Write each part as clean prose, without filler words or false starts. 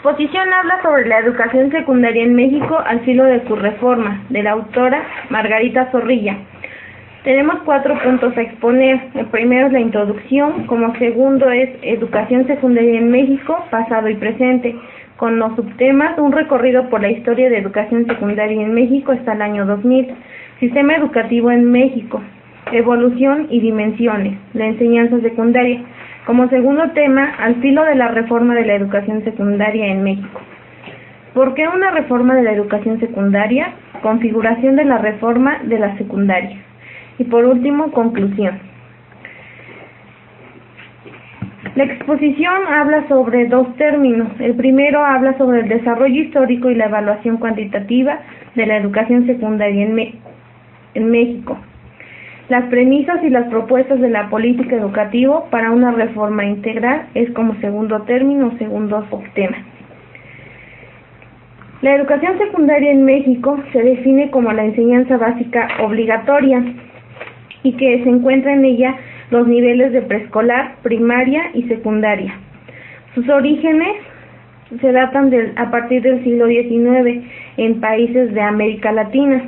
exposición habla sobre la educación secundaria en México al filo de su reforma, de la autora Margarita Zorrilla. Tenemos 4 puntos a exponer. El primero es la introducción, como segundo es educación secundaria en México, pasado y presente, con los subtemas un recorrido por la historia de educación secundaria en México hasta el año 2000, sistema educativo en México, evolución y dimensiones, la enseñanza secundaria. Como segundo tema, al filo de la reforma de la educación secundaria en México. ¿Por qué una reforma de la educación secundaria? Configuración de la reforma de la secundaria. Y por último, conclusión. La exposición habla sobre 2 términos. El primero habla sobre el desarrollo histórico y la evaluación cuantitativa de la educación secundaria en México. Las premisas y las propuestas de la política educativa para una reforma integral es como segundo término, segundo subtema. La educación secundaria en México se define como la enseñanza básica obligatoria y que se encuentra en ella los niveles de preescolar, primaria y secundaria. Sus orígenes se datan a partir del siglo XIX en países de América Latina.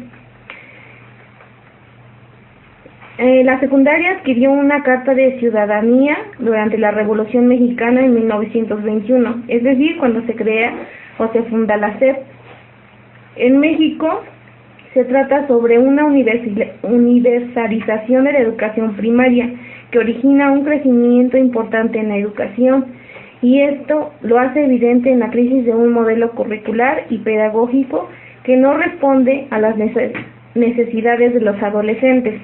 La secundaria adquirió una carta de ciudadanía durante la Revolución Mexicana en 1921, es decir, cuando se crea o se funda la SEP. En México se trata sobre una universalización de la educación primaria que origina un crecimiento importante en la educación, y esto lo hace evidente en la crisis de un modelo curricular y pedagógico que no responde a las necesidades de los adolescentes.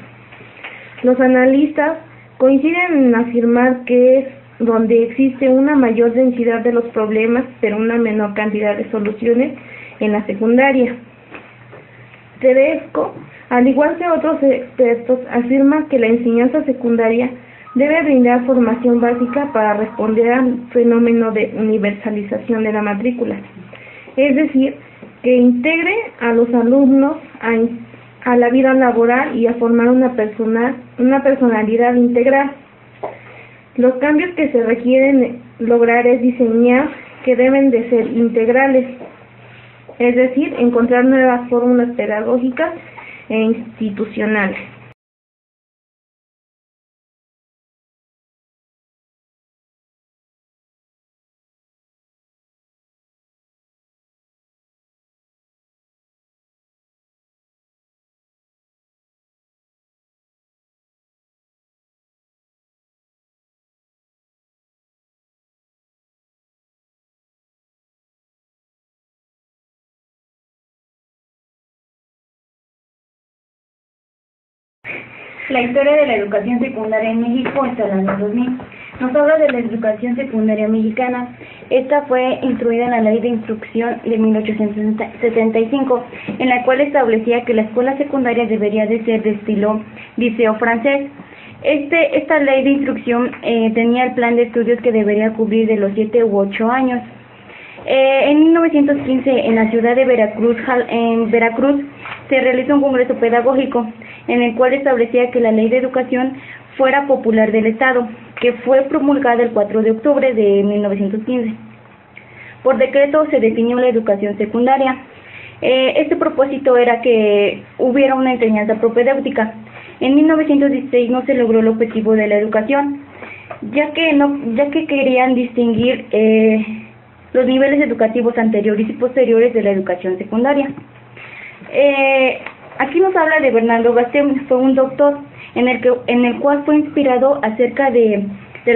Los analistas coinciden en afirmar que es donde existe una mayor densidad de los problemas, pero una menor cantidad de soluciones en la secundaria. Tedesco, al igual que otros expertos, afirma que la enseñanza secundaria debe brindar formación básica para responder al fenómeno de universalización de la matrícula, es decir, que integre a los alumnos a la vida laboral y a formar una personalidad integral. Los cambios que se requieren lograr es diseñar que deben de ser integrales, es decir, encontrar nuevas fórmulas pedagógicas e institucionales. La historia de la educación secundaria en México hasta el año 2000. Nos habla de la educación secundaria mexicana. Esta fue instruida en la Ley de Instrucción de 1875, en la cual establecía que la escuela secundaria debería de ser de estilo liceo francés. Esta ley de instrucción tenía el plan de estudios que debería cubrir de los 7 u 8 años. En 1915, en la ciudad de Veracruz, se realizó un congreso pedagógico en el cual establecía que la ley de educación fuera popular del Estado, que fue promulgada el 4 de octubre de 1915. Por decreto se definió la educación secundaria. Este propósito era que hubiera una enseñanza propedéutica. En 1916 no se logró el objetivo de la educación, ya que querían distinguir los niveles educativos anteriores y posteriores de la educación secundaria. Aquí nos habla de Bernardo Gastón, fue un doctor en el cual fue inspirado acerca del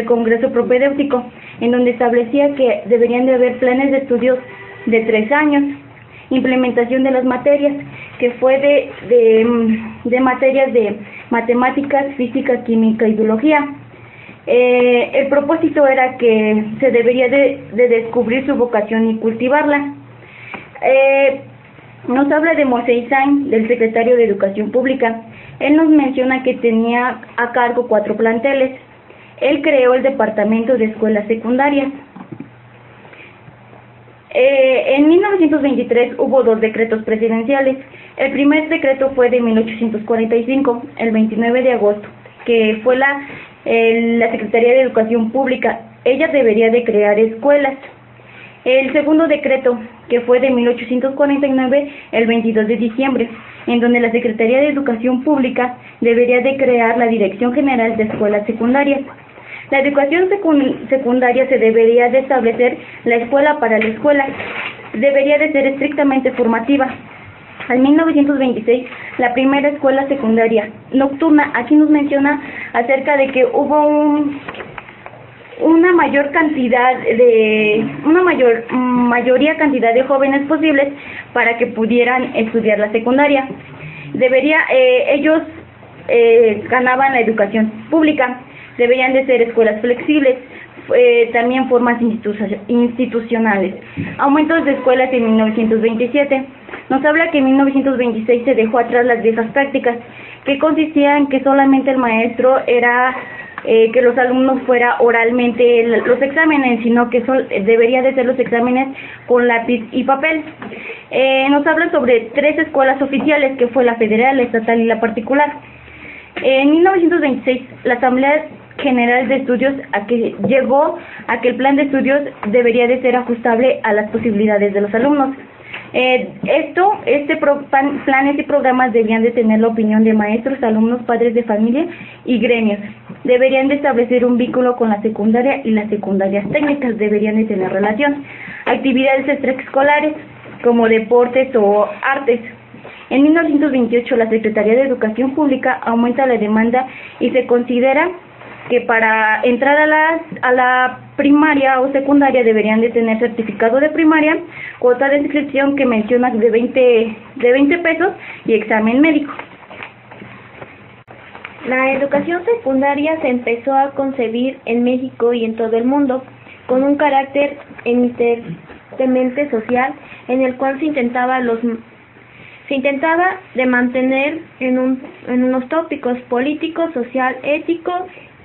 Congreso Propedéutico, en donde establecía que deberían de haber planes de estudios de 3 años, implementación de las materias, que fue de materias de matemáticas, física, química y biología. El propósito era que se debería de descubrir su vocación y cultivarla. Nos habla de Moisés Sainz, del secretario de Educación Pública. Él nos menciona que tenía a cargo 4 planteles. Él creó el Departamento de Escuelas Secundarias. En 1923 hubo 2 decretos presidenciales. El primer decreto fue de 1845, el 29 de agosto, que fue la Secretaría de Educación Pública. Ella debería de crear escuelas. El segundo decreto, que fue de 1849, el 22 de diciembre, en donde la Secretaría de Educación Pública debería de crear la Dirección General de Escuelas Secundarias. La educación secundaria se debería de establecer la escuela para la escuela, debería de ser estrictamente formativa. En 1926, la primera escuela secundaria nocturna, aquí nos menciona acerca de que hubo una mayoría cantidad de jóvenes posibles para que pudieran estudiar la secundaria. Ellos ganaban la educación pública, deberían de ser escuelas flexibles, también formas institucionales. Aumentos de escuelas en 1927. Nos habla que en 1926 se dejó atrás las viejas prácticas, que consistían en que solamente el maestro era que los alumnos fuera oralmente los exámenes, sino que debería de ser los exámenes con lápiz y papel. Nos habla sobre 3 escuelas oficiales, que fue la federal, la estatal y la particular. En 1926, la Asamblea General de Estudios llegó a que el plan de estudios debería de ser ajustable a las posibilidades de los alumnos. Planes y programas debían de tener la opinión de maestros, alumnos, padres de familia y gremios. Deberían de establecer un vínculo con la secundaria y las secundarias técnicas deberían de tener relación. Actividades extraescolares como deportes o artes. En 1928 la Secretaría de Educación Pública aumenta la demanda y se considera que para entrar a la primaria o secundaria deberían de tener certificado de primaria, cuota de inscripción que menciona de 20 pesos y examen médico. La educación secundaria se empezó a concebir en México y en todo el mundo con un carácter eminentemente social, en el cual se intentaba de mantener en unos tópicos político, social, ético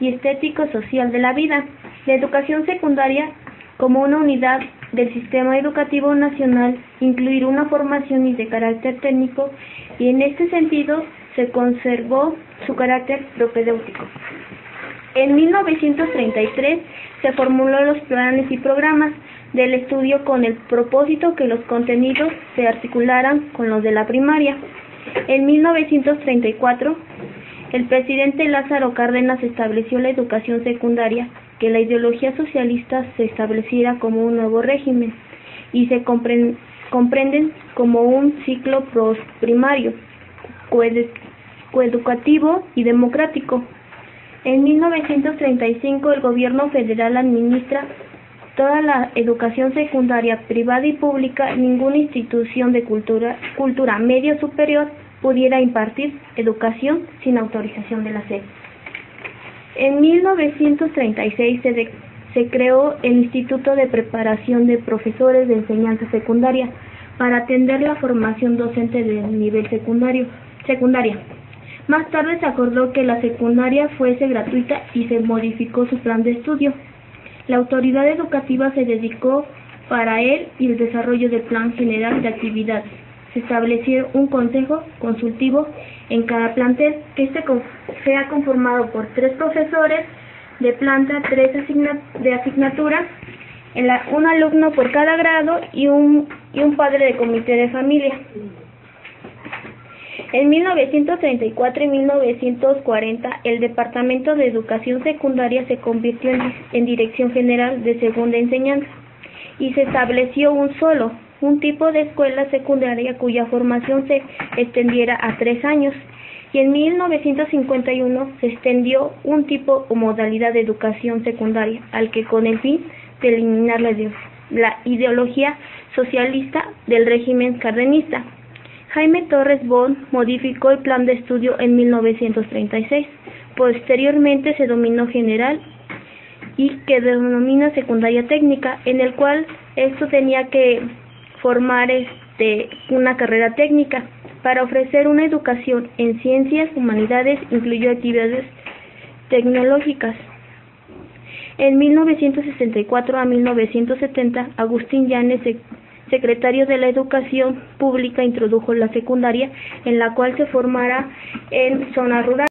y estético social de la vida. La educación secundaria, como una unidad del sistema educativo nacional, incluir una formación y de carácter técnico, y en este sentido se conservó su carácter propedéutico. En 1933 se formuló los planes y programas del estudio con el propósito que los contenidos se articularan con los de la primaria. En 1934, el presidente Lázaro Cárdenas estableció la educación secundaria, que la ideología socialista se estableciera como un nuevo régimen y se comprenden como un ciclo primario, coeducativo y democrático. En 1935 el gobierno federal administra toda la educación secundaria privada y pública. Ninguna institución de cultura media superior pudiera impartir educación sin autorización de la SEP. En 1936 se creó el Instituto de Preparación de Profesores de Enseñanza Secundaria para atender la formación docente del nivel secundaria. Más tarde se acordó que la secundaria fuese gratuita y se modificó su plan de estudio. La autoridad educativa se dedicó para él y el desarrollo del plan general de actividades. Se estableció un consejo consultivo en cada plantel, que sea conformado por 3 profesores de planta, 3 de asignatura, un alumno por cada grado y un padre de comité de familia. En 1934 y 1940, el Departamento de Educación Secundaria se convirtió en Dirección General de Segunda Enseñanza y se estableció un tipo de escuela secundaria cuya formación se extendiera a 3 años, y en 1951 se extendió un tipo o modalidad de educación secundaria, al que con el fin de eliminar la ideología socialista del régimen cardenista. Jaime Torres Bosch modificó el plan de estudio en 1936. Posteriormente se denominó general y que denomina secundaria técnica, en el cual esto tenía que formar una carrera técnica. Para ofrecer una educación en ciencias, humanidades, incluyó actividades tecnológicas. En 1964 a 1970, Agustín Llanes, secretario de la Educación Pública, introdujo la secundaria, en la cual se formará en zona rural.